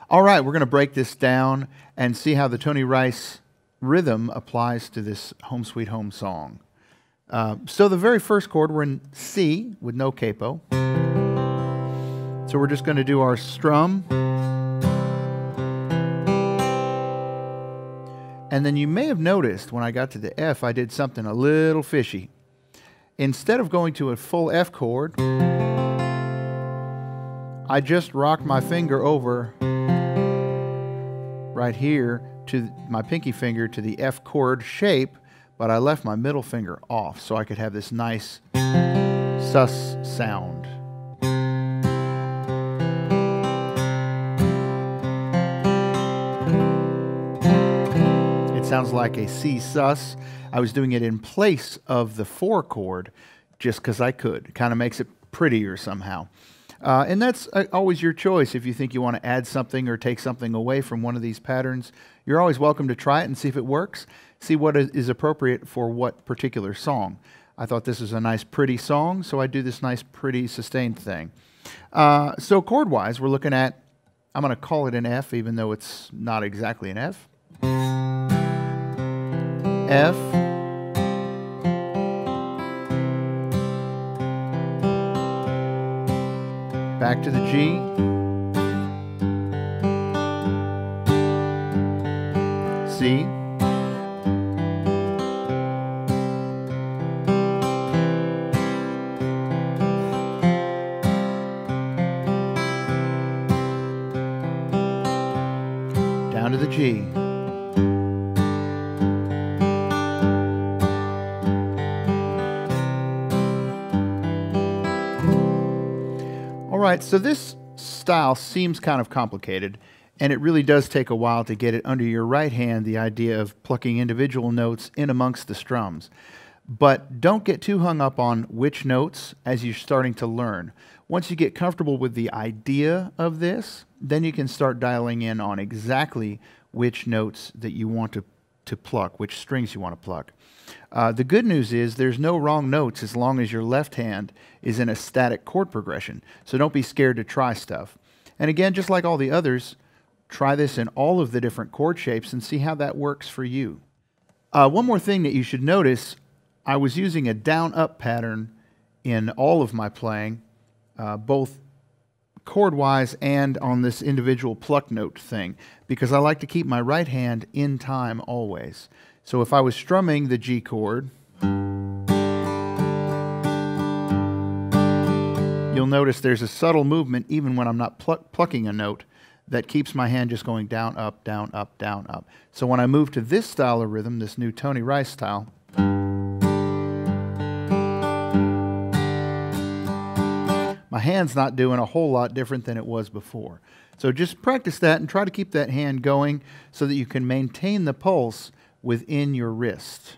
All right, we're going to break this down and see how the Tony Rice rhythm applies to this Home Sweet Home song. So the very first chord, we're in C with no capo. So we're just going to do our strum. And then you may have noticed when I got to the F, I did something a little fishy. Instead of going to a full F chord, I just rocked my finger over right here to my pinky finger to the F chord shape, but I left my middle finger off so I could have this nice sus sound. It sounds like a C sus. I was doing it in place of the 4 chord just because I could. It kind of makes it prettier somehow. And that's always your choice. If you think you want to add something or take something away from one of these patterns, you're always welcome to try it and see if it works. See what is appropriate for what particular song. I thought this was a nice, pretty song, so I do this nice, pretty, sustained thing. So chord-wise, we're looking at, I'm going to call it an F, even though it's not exactly an F. F. Back to the G. C. Down to the G. All right, so this style seems kind of complicated, and it really does take a while to get it under your right hand, the idea of plucking individual notes in amongst the strums. But don't get too hung up on which notes as you're starting to learn. Once you get comfortable with the idea of this, then you can start dialing in on exactly which notes that you want to pluck, which strings you want to pluck. The good news is there's no wrong notes as long as your left hand is in a static chord progression. So don't be scared to try stuff. And again, just like all the others, try this in all of the different chord shapes and see how that works for you. One more thing that you should notice, I was using a down-up pattern in all of my playing, both chord-wise and on this individual pluck note thing, because I like to keep my right hand in time always. So if I was strumming the G chord, you'll notice there's a subtle movement even when I'm not plucking a note that keeps my hand just going down, up, down, up, down, up. So when I move to this style of rhythm, this new Tony Rice style, my hand's not doing a whole lot different than it was before. So just practice that and try to keep that hand going so that you can maintain the pulse within your wrist.